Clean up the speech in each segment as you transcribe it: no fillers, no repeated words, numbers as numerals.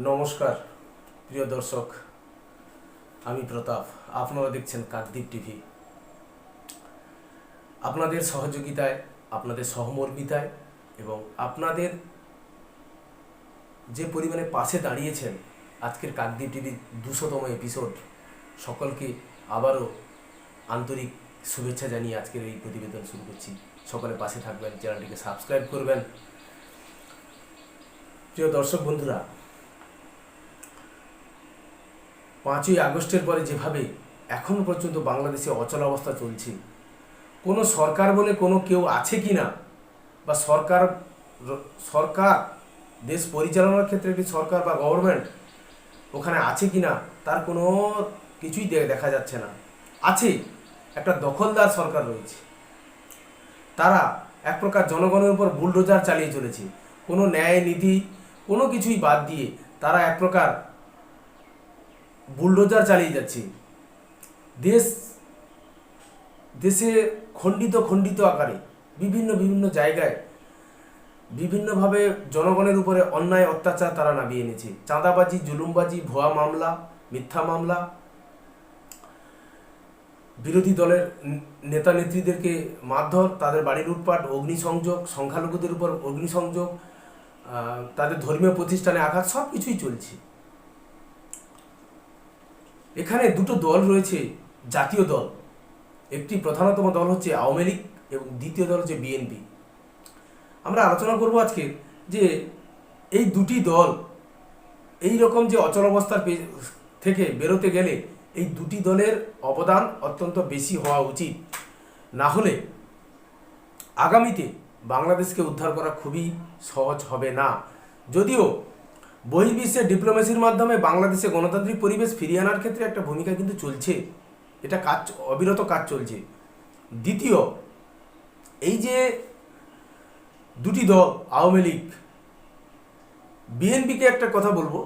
নমস্কার প্রিয় দর্শক, আমি প্রতাপ। আপনারা দেখছেন কাকদ্বীপ টিভি। আপনাদের সহযোগিতায়, আপনাদের সহমর্মিতায় এবং আপনাদের যে পরিমাণে পাশে দাঁড়িয়েছেন আজকের কাকদ্বীপ টিভির 200তম এপিসোড, সকলকে আবারও আন্তরিক শুভেচ্ছা জানিয়ে আজকের এই প্রতিবেদন শুরু করছি। সকলে পাশে থাকবেন, চ্যানেলটিকে সাবস্ক্রাইব করবেন। প্রিয় দর্শক বন্ধুরা, 5ই আগস্টের পরে যেভাবে এখনও পর্যন্ত বাংলাদেশে অচলাবস্থা চলছে, কোনো সরকার বলে কোনো কেউ আছে কি না, বা সরকার দেশ পরিচালনার ক্ষেত্রে একটি সরকার বা গভর্নমেন্ট ওখানে আছে কি না তার কোনো কিছুই দেখা যাচ্ছে না। আছে, একটা দখলদার সরকার রয়েছে। তারা এক প্রকার জনগণের উপর বুলডোজার চালিয়ে চলেছে। কোনো ন্যায় নীতি কোনো কিছুই বাদ দিয়ে তারা এক প্রকার বুলডোজার চালিয়ে যাচ্ছে। দেশে খণ্ডিত খণ্ডিত আকারে বিভিন্ন জায়গায় বিভিন্নভাবে জনগণের উপরে অন্যায় অত্যাচার তারা নামিয়ে এনেছে। চাঁদাবাজি, জুলুমবাজি, ভুয়া মামলা, মিথ্যা মামলা, বিরোধী দলের নেতা নেত্রীদেরকে মারধর, তাদের বাড়ি লুটপাট, অগ্নিসংযোগ, সংখ্যালঘুদের উপর অগ্নিসংযোগ, তাদের ধর্মীয় প্রতিষ্ঠানে আঘাত, সব কিছুই চলছে। এখানে দুটো দল রয়েছে, জাতীয় দল। একটি প্রধানতম দল হচ্ছে আওয়ামী লীগ এবং দ্বিতীয় দল হচ্ছে বিএনপি। আমরা আলোচনা করব আজকে যে এই দুটি দল এই রকম যে অচলাবস্থার থেকে বেরোতে গেলে এই দুটি দলের অবদান অত্যন্ত বেশি হওয়া উচিত। না হলে আগামীতে বাংলাদেশকে উদ্ধার করা খুবই সহজ হবে না। যদিও বহির্বিশ্বের ডিপ্লোমেসির মাধ্যমে বাংলাদেশে গণতান্ত্রিক পরিবেশ ফিরিয়ে আনার ক্ষেত্রে একটা ভূমিকা কিন্তু চলছে, এটা অবিরত কাজ চলছে। দ্বিতীয়, এই যে দুটি দল আওয়ামী লীগ, বিএনপিকে একটা কথা বলবো,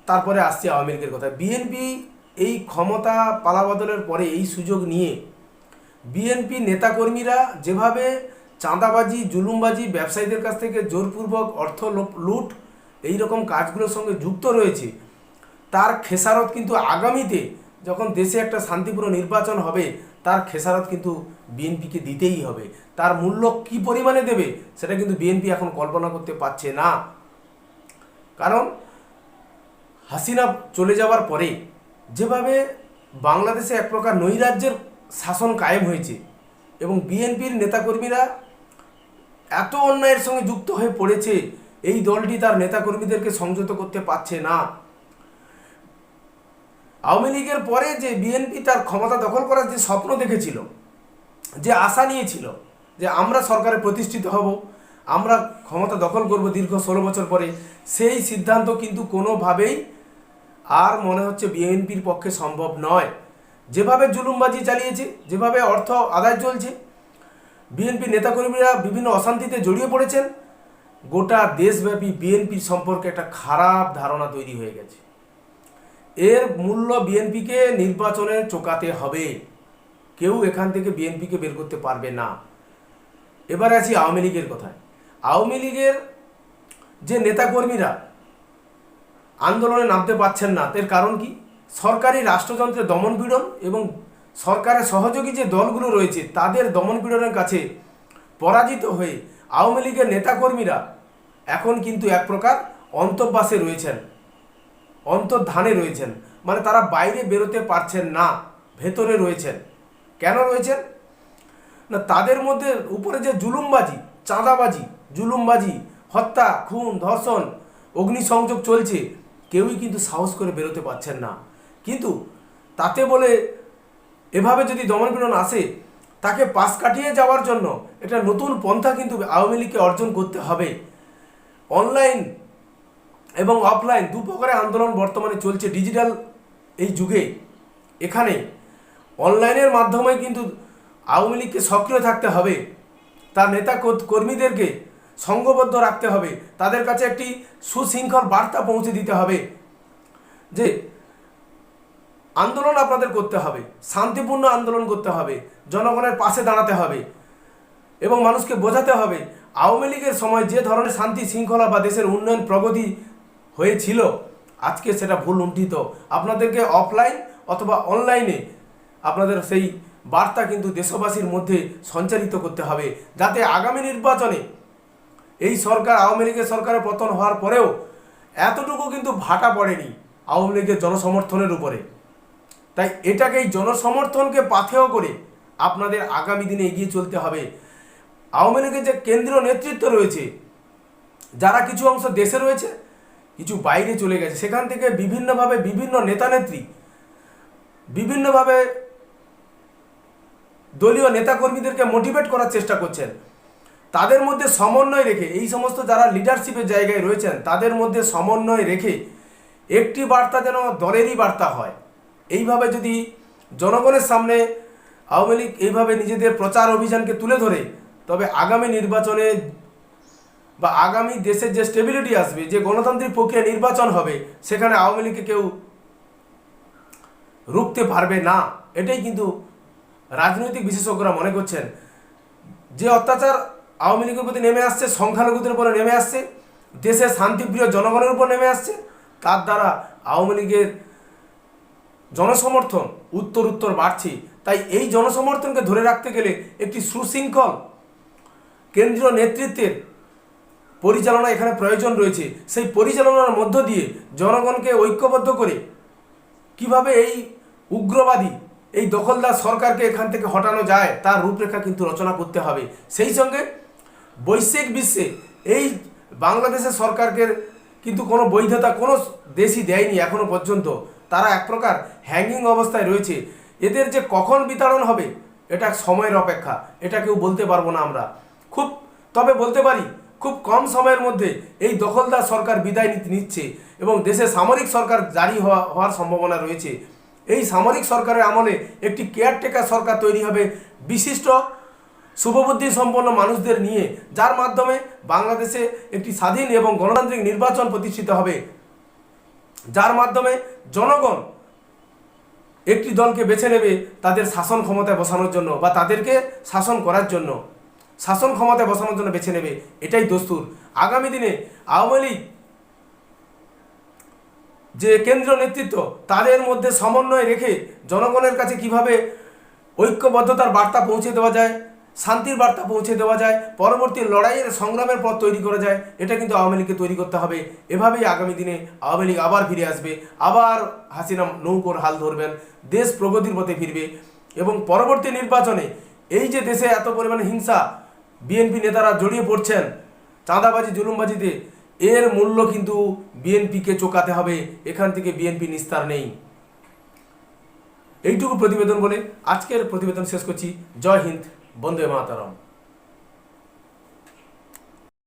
তারপরে আসছে আওয়ামী লীগের কথা। বিএনপি এই ক্ষমতা পালাবদলের পরে এই সুযোগ নিয়ে বিএনপি নেতাকর্মীরা যেভাবে চাঁদাবাজি, জুলুমবাজি, ব্যবসায়ীদের কাছ থেকে জোরপূর্বক অর্থ লুট এই রকম কাজগুলোর সঙ্গে যুক্ত রয়েছে, তার খেসারত কিন্তু আগামীতে যখন দেশে একটা শান্তিপূর্ণ নির্বাচন হবে তার খেসারত কিন্তু বিএনপিকে দিতেই হবে। তার মূল্য কি পরিমাণে দেবে সেটা কিন্তু বিএনপি এখন কল্পনা করতে পারছে না। কারণ হাসিনা চলে যাওয়ার পরে যেভাবে বাংলাদেশে এক প্রকার নৈরাজ্যের শাসন কায়েম হয়েছে এবং বিএনপির নেতাকর্মীরা এত অন্যায়ের সঙ্গে যুক্ত হয়ে পড়েছে, এই দলটি তার নেতাকর্মীদেরকে সংযত করতে পারছে না। আওয়ামী লীগের পরে যে বিএনপি তার ক্ষমতা দখল করার যে স্বপ্ন দেখেছিল, যে আশা নিয়েছিল যে আমরা সরকারে প্রতিষ্ঠিত হব, আমরা ক্ষমতা দখল করব দীর্ঘ 16 বছর পরে, সেই সিদ্ধান্ত কিন্তু কোনোভাবেই আর মনে হচ্ছে বিএনপির পক্ষে সম্ভব নয়। যেভাবে জুলুমবাজি চালিয়েছে, যেভাবে অর্থ আদায় চলছে, বিএনপি নেতাকর্মীরা বিভিন্ন অশান্তিতে জড়িয়ে পড়েছেন, গোটা দেশব্যাপী বিএনপির সম্পর্কে একটা খারাপ ধারণা তৈরি হয়ে গেছে। এর মূল্য বিএনপিকে নির্বাচনে চোকাতে হবে। কেউ এখান থেকে বিএনপিকে বের করতে পারবে না। এবার আছি আওয়ামী লীগের কথায়। আওয়ামী লীগের যে নেতাকর্মীরা আন্দোলনে নামতে পারছেন না, এর কারণ কি? সরকারি রাষ্ট্রযন্ত্রের দমনপীড়ন এবং সরকারের সহযোগী যে দলগুলো রয়েছে তাদের দমনপীড়নের কাছে পরাজিত হয়ে আওয়ামী লীগের নেতাকর্মীরা এখন কিন্তু এক প্রকার অন্তর্বাসে রয়েছেন, অন্তর্ধানে রয়েছেন। মানে তারা বাইরে বেরোতে পারছেন না, ভেতরে রয়েছেন। কেন রয়েছেন না, তাদের মধ্যে উপরে যে জুলুমবাজি, চাঁদাবাজি, জুলুমবাজি, হত্যা, খুন, ধর্ষণ, অগ্নিসংযোগ চলছে, কেউই কিন্তু সাহস করে বেরোতে পারছেন না। কিন্তু তাতে বলে এভাবে যদি দমনপীড়ন আসে, তাকে পাশ কাটিয়ে যাওয়ার জন্য একটা নতুন পন্থা কিন্তু আওয়ামী লীগকে অর্জন করতে হবে। অনলাইন এবং অফলাইন দু প্রকারের আন্দোলন বর্তমানে চলছে ডিজিটাল এই যুগে। এখানে অনলাইনের মাধ্যমে কিন্তু আওয়ামী লীগকে সক্রিয় থাকতে হবে, তার নেতা কর্মীদেরকে সংঘবদ্ধ রাখতে হবে, তাদের কাছে একটি সুশৃঙ্খল বার্তা পৌঁছে দিতে হবে যে আন্দোলন আপনাদের করতে হবে, শান্তিপূর্ণ আন্দোলন করতে হবে, জনগণের পাশে দাঁড়াতে হবে এবং মানুষকে বোঝাতে হবে আওয়ামী লীগের সময় যে ধরনের শান্তি শৃঙ্খলা বা দেশের উন্নয়ন প্রগতি হয়েছিল আজকে সেটা ভুল লুণ্ঠিত। আপনাদেরকে অফলাইন অথবা অনলাইনে আপনাদের সেই বার্তা কিন্তু দেশবাসীর মধ্যে সঞ্চারিত করতে হবে, যাতে আগামী নির্বাচনে এই সরকার, আওয়ামী লীগের সরকারের পতন হওয়ার পরেও এতটুকু কিন্তু ভাটা পড়েনি আওয়ামী লীগের জনসমর্থনের উপরে। তাই এটাকে, এই জনসমর্থনকে পাথেয় করে আপনাদের আগামী দিনে এগিয়ে চলতে হবে। আওয়ামী লীগের যে কেন্দ্রীয় নেতৃত্ব রয়েছে, যারা কিছু অংশ দেশে রয়েছে, কিছু বাইরে চলে গেছে, সেখান থেকে বিভিন্নভাবে বিভিন্ন নেতানেত্রী বিভিন্নভাবে দলীয় নেতাকর্মীদেরকে মোটিভেট করার চেষ্টা করছেন। তাদের মধ্যে সমন্বয় রেখে, এই সমস্ত যারা লিডারশিপের জায়গায় রয়েছেন তাদের মধ্যে সমন্বয় রেখে একটি বার্তা যেন দলেরই বার্তা হয়। এইভাবে যদি জনগণের সামনে আওয়ামী লীগ এইভাবে নিজেদের প্রচার অভিযানকে তুলে ধরে, তবে আগামী নির্বাচনে বা আগামী দেশের যে স্টেবিলিটি আসবে, যে গণতান্ত্রিক প্রক্রিয়া নির্বাচন হবে, সেখানে আওয়ামী লীগকে কেউ রুখতে পারবে না। এটাই কিন্তু রাজনৈতিক বিশেষজ্ঞরা মনে করছেন। যে অত্যাচার আওয়ামী লীগের প্রতি নেমে আসছে, সংখ্যালঘুদের উপরে নেমে আসছে, দেশের শান্তিপ্রিয় জনগণের উপর নেমে আসছে, তার দ্বারা আওয়ামী লীগের জনসমর্থন উত্তর বাড়ছে। তাই এই জনসমর্থনকে ধরে রাখতে গেলে একটি সুশৃঙ্খল কেন্দ্রীয় নেতৃত্বের পরিচালনা এখানে প্রয়োজন রয়েছে। সেই পরিচালনার মধ্য দিয়ে জনগণকে ঐক্যবদ্ধ করে কিভাবে এই উগ্রবাদী, এই দখলদার সরকারকে এখান থেকে হটানো যায় তার রূপরেখা কিন্তু রচনা করতে হবে। সেই সঙ্গে বৈশ্বিক বিশ্বে এই বাংলাদেশের সরকারকে কিন্তু কোনো বৈধতা কোনো দেশই দেয়নি এখনো পর্যন্ত। তারা এক প্রকার হ্যাঙ্গিং অবস্থায় রয়েছে। এদের যে কখন বিতাড়ন হবে এটা সময়ের অপেক্ষা, এটা কেউ বলতে পারবো না আমরা। তবে বলতে পারি খুব কম সময়ের মধ্যে এই দখলদার সরকার বিদায় নিচ্ছে এবং দেশে সামরিক সরকার জারি হওয়ার সম্ভাবনা রয়েছে। এই সামরিক সরকারের আমলে একটি কেয়ারটেকার সরকার তৈরি হবে বিশিষ্ট শুভবুদ্ধি সম্পন্ন মানুষদের নিয়ে, যার মাধ্যমে বাংলাদেশে একটি স্বাধীন এবং গণতান্ত্রিক নির্বাচন প্রতিষ্ঠিত হবে, যার মাধ্যমে জনগণ একটি দলকে বেছে নেবে তাদের শাসন ক্ষমতায় বসানোর জন্য বা তাদেরকে শাসন করার জন্য, শাসন ক্ষমতায় বসানোর জন্য বেছে নেবে। এটাই দস্তুর। আগামী দিনে আওয়ামী লীগ যে কেন্দ্রীয় নেতৃত্ব, তাদের মধ্যে সমন্বয় রেখে জনগণের কাছে কিভাবে ঐক্যবদ্ধতার বার্তা পৌঁছে দেওয়া যায়, শান্তির বার্তা পৌঁছে দেওয়া যায়, পরবর্তী লড়াইয়ের সংগ্রামের পথ তৈরি করা যায়, এটা কিন্তু আওয়ামী লীগকে তৈরি করতে হবে। এভাবেই আগামী দিনে আওয়ামী লীগ আবার ফিরে আসবে, আবার হাসিনা নৌকোর হাল ধরবেন, দেশ প্রগতির পথে ফিরবে এবং পরবর্তী নির্বাচনে এই যে দেশে এত পরিমাণে হিংসা, বিএনপি নেতারা জড়িয়ে পড়ছেন চাঁদাবাজি, জুলুমবাজিতে, এর মূল্য কিন্তু বিএনপিকে চোকাতে হবে। এখান থেকে বিএনপি নিস্তার নেই। এইটুকু প্রতিবেদন বলে আজকের প্রতিবেদন শেষ করছি। জয় হিন্দ, বন্দে মাতরম।